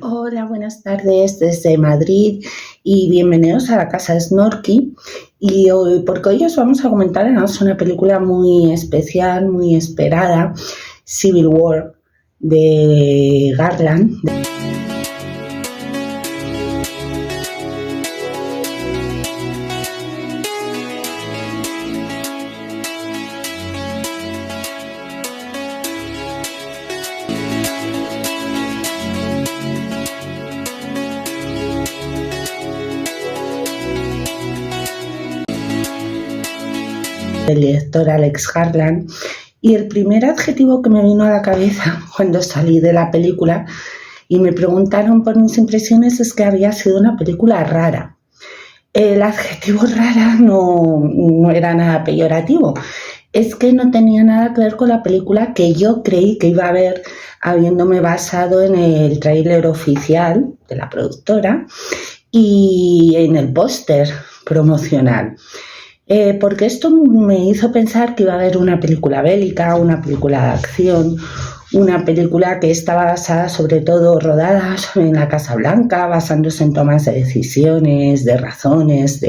Hola, buenas tardes desde Madrid y bienvenidos a la casa Snorky. Porque hoy os vamos a comentar una película muy especial, muy esperada, Civil War de Garland. Del director Alex Garland, y el primer adjetivo que me vino a la cabeza cuando salí de la película y me preguntaron por mis impresiones es que había sido una película rara. El adjetivo rara no era nada peyorativo, es que no tenía nada que ver con la película que yo creí que iba a ver, habiéndome basado en el tráiler oficial de la productora y en el póster promocional. Porque esto me hizo pensar que iba a haber una película bélica, una película de acción, una película que estaba basada sobre todo rodada en la Casa Blanca, basándose en tomas de decisiones, de razones,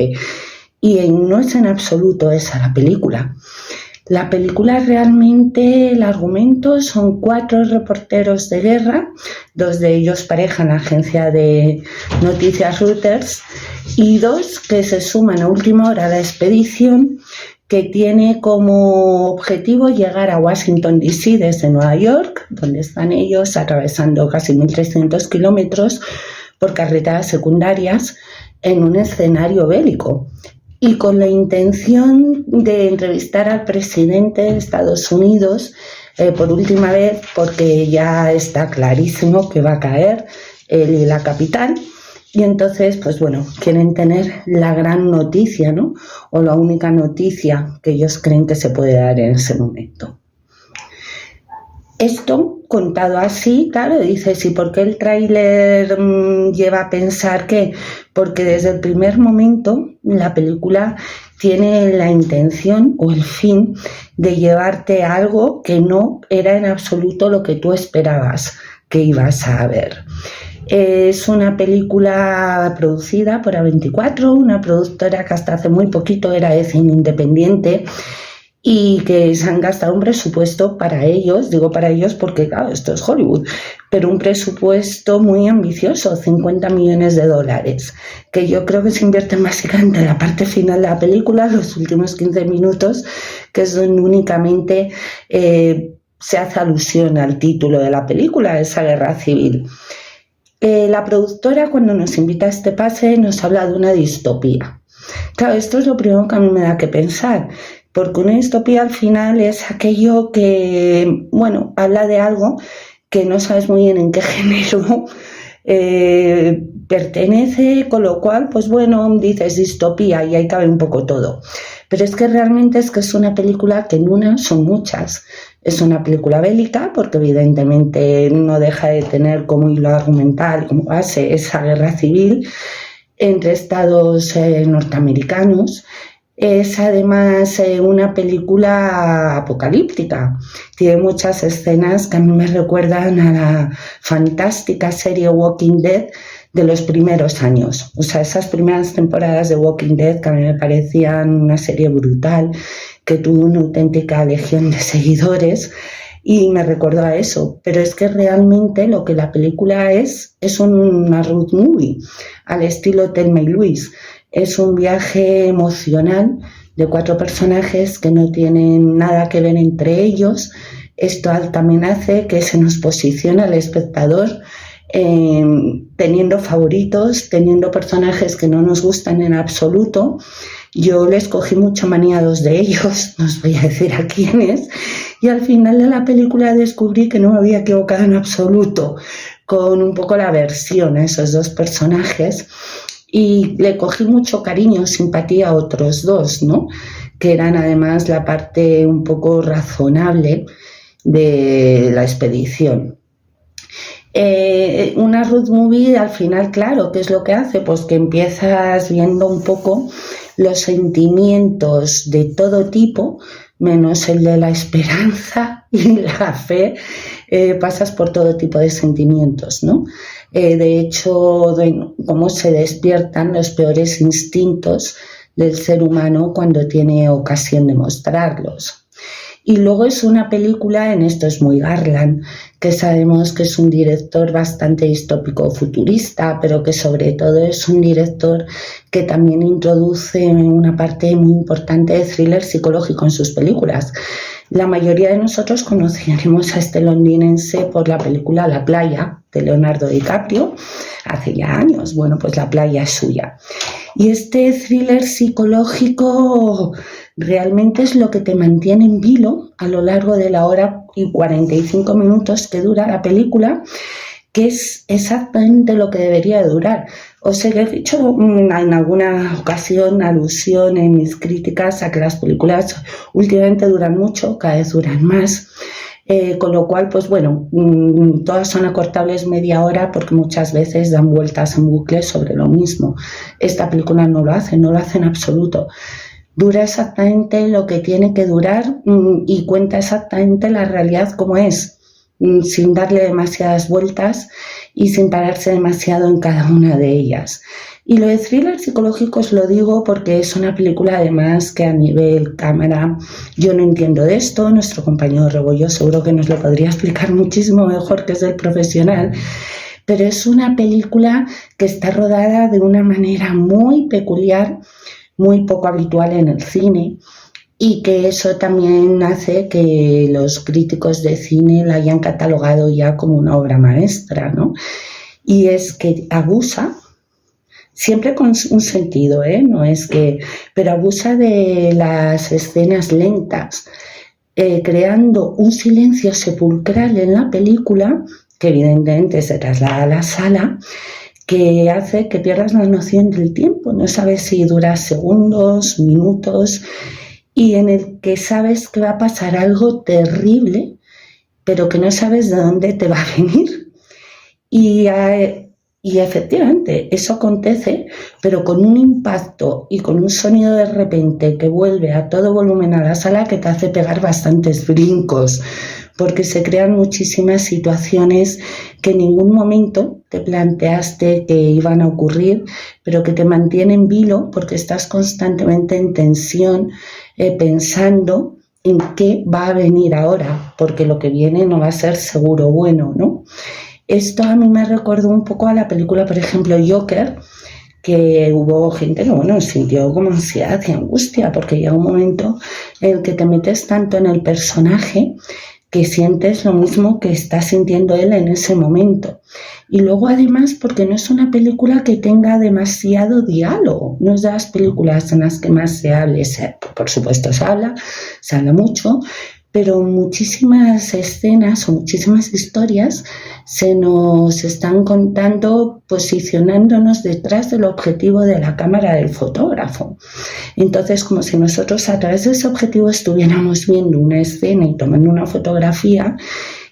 y no es en absoluto esa la película. La película realmente, el argumento son 4 reporteros de guerra, 2 de ellos pareja en la agencia de noticias Reuters y 2 que se suman a última hora a la expedición que tiene como objetivo llegar a Washington DC desde Nueva York, donde están ellos atravesando casi 1.300 kilómetros por carreteras secundarias en un escenario bélico. Y con la intención de entrevistar al presidente de Estados Unidos por última vez, porque ya está clarísimo que va a caer la capital. Y entonces, pues bueno, quieren tener la gran noticia, ¿no? O la única noticia que ellos creen que se puede dar en ese momento. Esto, contado así, claro, dices, ¿y por qué el tráiler lleva a pensar que? Porque desde el primer momento la película tiene la intención o el fin de llevarte a algo que no era en absoluto lo que tú esperabas que ibas a ver. Es una película producida por A24, una productora que hasta hace muy poquito era de cine independiente, y que se han gastado un presupuesto para ellos, digo para ellos porque claro, esto es Hollywood, pero un presupuesto muy ambicioso, $50 millones, que yo creo que se invierten básicamente en la parte final de la película, los últimos 15 minutos, que es donde únicamente se hace alusión al título de la película, esa guerra civil. La productora, cuando nos invita a este pase, nos habla de una distopía. Claro, esto es lo primero que a mí me da que pensar, porque una distopía al final es aquello que, bueno, habla de algo que no sabes muy bien en qué género pertenece, con lo cual, pues bueno, dices distopía y ahí cabe un poco todo. Pero es que realmente es una película que en una son muchas. Es una película bélica porque evidentemente no deja de tener como hilo argumental, como base, esa guerra civil entre estados norteamericanos. Es además una película apocalíptica. Tiene muchas escenas que a mí me recuerdan a la fantástica serie Walking Dead de los primeros años. O sea, esas primeras temporadas de Walking Dead que a mí me parecían una serie brutal, que tuvo una auténtica legión de seguidores y me recordó a eso. Pero es que realmente lo que la película es una road movie al estilo Thelma y Louise. Es un viaje emocional de 4 personajes que no tienen nada que ver entre ellos. Esto también hace que se nos posicione al espectador teniendo favoritos, teniendo personajes que no nos gustan en absoluto. Yo les cogí mucha manía a 2 de ellos, no os voy a decir a quiénes, y al final de la película descubrí que no me había equivocado en absoluto con un poco la aversión a esos 2 personajes. Y le cogí mucho cariño, simpatía a otros 2, ¿no? Que eran además la parte un poco razonable de la expedición. Una road movie al final, claro, ¿qué es lo que hace? Pues que empiezas viendo un poco los sentimientos de todo tipo, menos el de la esperanza y la fe, pasas por todo tipo de sentimientos, ¿no? De hecho, cómo se despiertan los peores instintos del ser humano cuando tiene ocasión de mostrarlos. Y luego es una película, en esto es muy Garland, que sabemos que es un director bastante distópico futurista, pero que sobre todo es un director que también introduce una parte muy importante de thriller psicológico en sus películas. La mayoría de nosotros conoceremos a este londinense por la película La playa, de Leonardo DiCaprio, hace ya años. Bueno, pues La playa es suya. Y este thriller psicológico realmente es lo que te mantiene en vilo a lo largo de la hora y 45 minutos que dura la película, que es exactamente lo que debería de durar. Os he dicho en alguna ocasión alusión en mis críticas a que las películas últimamente duran mucho, cada vez duran más. Con lo cual, pues bueno, todas son acortables media hora porque muchas veces dan vueltas en bucle sobre lo mismo. Esta película no lo hace en absoluto. Dura exactamente lo que tiene que durar y cuenta exactamente la realidad como es, sin darle demasiadas vueltas y sin pararse demasiado en cada una de ellas. Y lo de thriller psicológico os lo digo porque es una película además que a nivel cámara yo no entiendo de esto, nuestro compañero Rebollo seguro que nos lo podría explicar muchísimo mejor, que es el profesional, pero es una película que está rodada de una manera muy peculiar, muy poco habitual en el cine, y que eso también hace que los críticos de cine la hayan catalogado ya como una obra maestra, ¿no? Y es que abusa, siempre con un sentido, no es que, pero abusa de las escenas lentas, creando un silencio sepulcral en la película, que evidentemente se traslada a la sala, que hace que pierdas la noción del tiempo, no sabes si dura segundos, minutos, y en el que sabes que va a pasar algo terrible, pero que no sabes de dónde te va a venir. Y efectivamente, eso acontece, pero con un impacto y con un sonido de repente que vuelve a todo volumen a la sala que te hace pegar bastantes brincos, porque se crean muchísimas situaciones que en ningún momento te planteaste que iban a ocurrir, pero que te mantienen en vilo porque estás constantemente en tensión, pensando en qué va a venir ahora, porque lo que viene no va a ser seguro bueno, ¿no? Esto a mí me recordó un poco a la película, por ejemplo, Joker, que hubo gente que, bueno, sintió como ansiedad y angustia, porque llega un momento en el que te metes tanto en el personaje que sientes lo mismo que está sintiendo él en ese momento. Y luego además porque no es una película que tenga demasiado diálogo, no es de las películas en las que más se hable, por supuesto se habla mucho, pero muchísimas escenas o muchísimas historias se nos están contando posicionándonos detrás del objetivo de la cámara del fotógrafo. Entonces, como si nosotros a través de ese objetivo estuviéramos viendo una escena y tomando una fotografía,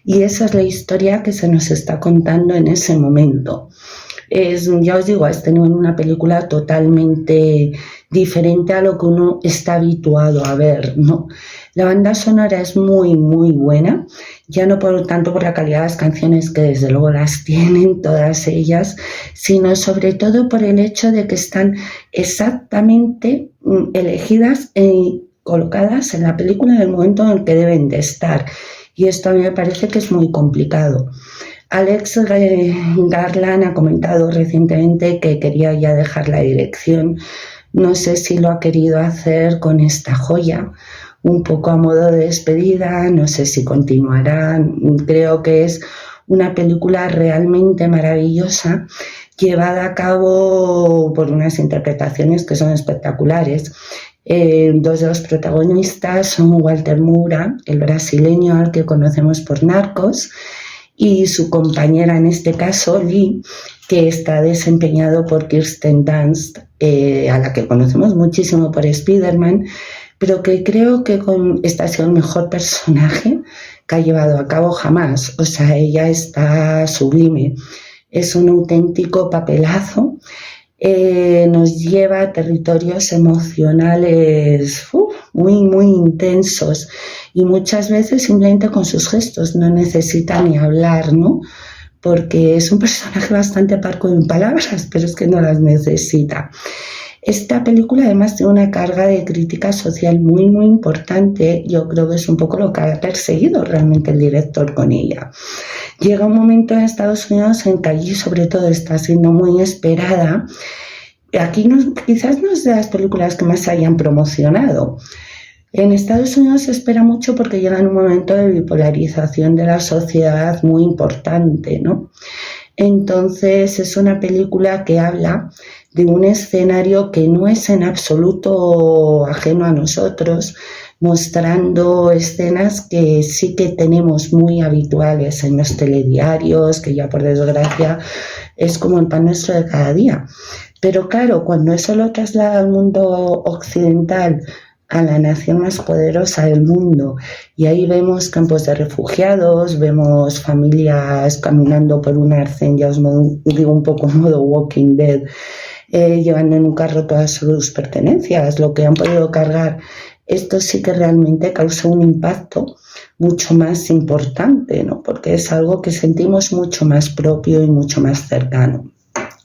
y esa es la historia que se nos está contando en ese momento. Ya os digo, es tener una película totalmente diferente a lo que uno está habituado a ver, ¿no? La banda sonora es muy, muy buena, ya no tanto por la calidad de las canciones, que desde luego las tienen todas ellas, sino sobre todo por el hecho de que están exactamente elegidas y colocadas en la película en el momento en el que deben de estar. Y esto a mí me parece que es muy complicado. Alex Garland ha comentado recientemente que quería ya dejar la dirección. No sé si lo ha querido hacer con esta joya, un poco a modo de despedida, no sé si continuará. Creo que es una película realmente maravillosa, llevada a cabo por unas interpretaciones que son espectaculares. Dos de los protagonistas son Walter Moura, el brasileño al que conocemos por Narcos, y su compañera en este caso, Lee, que está desempeñado por Kirsten Dunst, a la que conocemos muchísimo por Spider-Man, pero que creo que este ha sido el mejor personaje que ha llevado a cabo jamás. O sea, ella está sublime, es un auténtico papelazo. Nos lleva a territorios emocionales muy, muy intensos, y muchas veces simplemente con sus gestos, no necesita ni hablar, ¿no? porque es un personaje bastante parco en palabras, pero es que no las necesita. Esta película además tiene una carga de crítica social muy, muy importante. Yo creo que es un poco lo que ha perseguido realmente el director con ella. Llega un momento en Estados Unidos en que allí sobre todo está siendo muy esperada. Aquí quizás no es de las películas que más se hayan promocionado. En Estados Unidos se espera mucho porque llega en un momento de bipolarización de la sociedad muy importante, ¿no? Entonces es una película que habla de un escenario que no es en absoluto ajeno a nosotros, mostrando escenas que sí que tenemos muy habituales en los telediarios, que ya por desgracia es como el pan nuestro de cada día. Pero claro, cuando eso lo traslada al mundo occidental, a la nación más poderosa del mundo, y ahí vemos campos de refugiados, vemos familias caminando por un arcén, ya os digo un poco modo Walking Dead, llevando en un carro todas sus pertenencias, lo que han podido cargar. Esto sí que realmente causa un impacto mucho más importante, ¿no? Porque es algo que sentimos mucho más propio y mucho más cercano.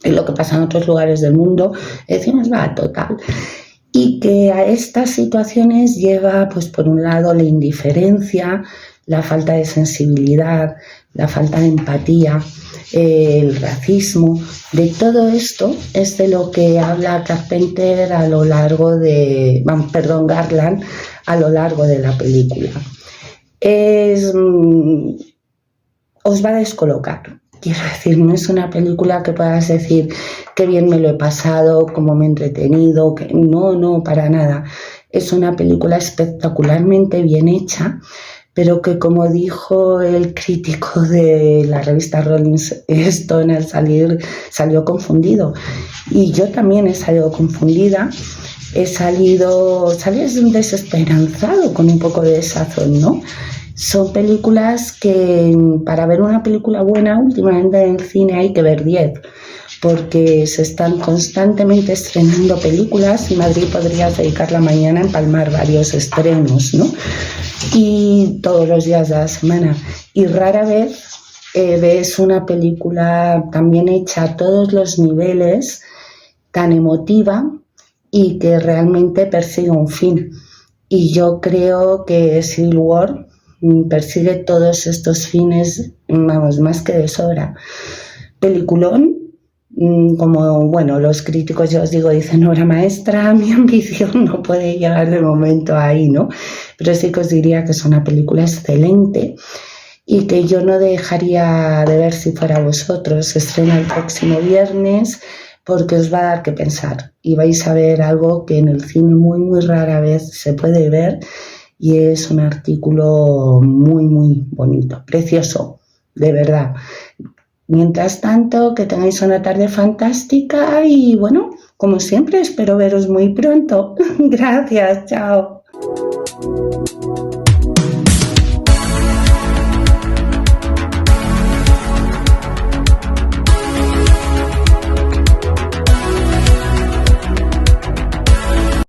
Y lo que pasa en otros lugares del mundo, decimos, va, total. Y que a estas situaciones lleva, pues por un lado, la indiferencia, la falta de sensibilidad, la falta de empatía, el racismo. De todo esto es de lo que habla Carpenter a lo largo de, Garland, a lo largo de la película. Os va a descolocar. Quiero decir, no es una película que puedas decir qué bien me lo he pasado, cómo me he entretenido, que no, para nada. Es una película espectacularmente bien hecha, pero que, como dijo el crítico de la revista Rolling Stone al salir, salió confundido. Y yo también he salido confundida. Salí desesperanzado con un poco de desazón, ¿no? Son películas que para ver una película buena últimamente en el cine hay que ver 10, porque se están constantemente estrenando películas y Madrid podría dedicar la mañana a empalmar varios estrenos, ¿no? Y todos los días de la semana. Y rara vez ves una película también hecha a todos los niveles, tan emotiva y que realmente persigue un fin. Y yo creo que Civil War persigue todos estos fines, vamos, más que de sobra. Peliculón, como, bueno, los críticos, ya os digo, dicen obra maestra. Mi ambición no puede llegar de momento ahí, ¿no? Pero sí que os diría que es una película excelente y que yo no dejaría de ver si fuera vosotros. Se estrena el próximo viernes porque os va a dar que pensar y vais a ver algo que en el cine muy, muy rara vez se puede ver. Y es un artículo muy, muy bonito, precioso, de verdad. Mientras tanto, que tengáis una tarde fantástica y, bueno, como siempre, espero veros muy pronto. Gracias, chao.